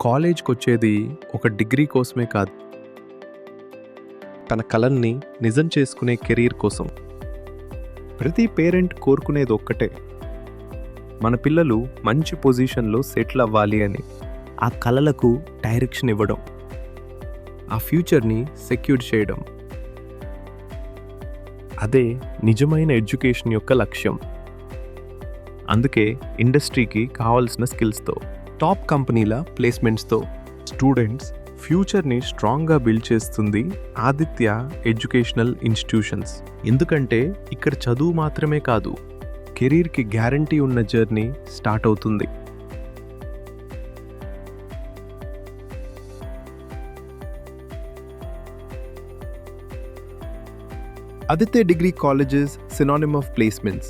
కాలేజ్కి వచ్చేది ఒక డిగ్రీ కోసమే కాదు, తన కలల్ని నిజం చేసుకునే కెరీర్ కోసం. ప్రతి పేరెంట్ కోరుకునేది ఒక్కటే, మన పిల్లలు మంచి పొజిషన్లో సెటిల్ అవ్వాలి అని. ఆ కలలకు డైరెక్షన్ ఇవ్వడం, ఆ ఫ్యూచర్ని సెక్యూర్ చేయడం, అదే నిజమైన ఎడ్యుకేషన్ యొక్క లక్ష్యం. అందుకే ఇండస్ట్రీకి కావాల్సిన స్కిల్స్తో, టాప్ కంపెనీల ప్లేస్మెంట్స్తో స్టూడెంట్స్ ఫ్యూచర్ని స్ట్రాంగ్గా బిల్డ్ చేస్తుంది ఆదిత్య ఎడ్యుకేషనల్ ఇన్స్టిట్యూషన్స్. ఎందుకంటే ఇక్కడ చదువు మాత్రమే కాదు, కెరీర్కి గ్యారంటీ ఉన్న జర్నీ స్టార్ట్ అవుతుంది. Aditya Degree College is synonym of placements.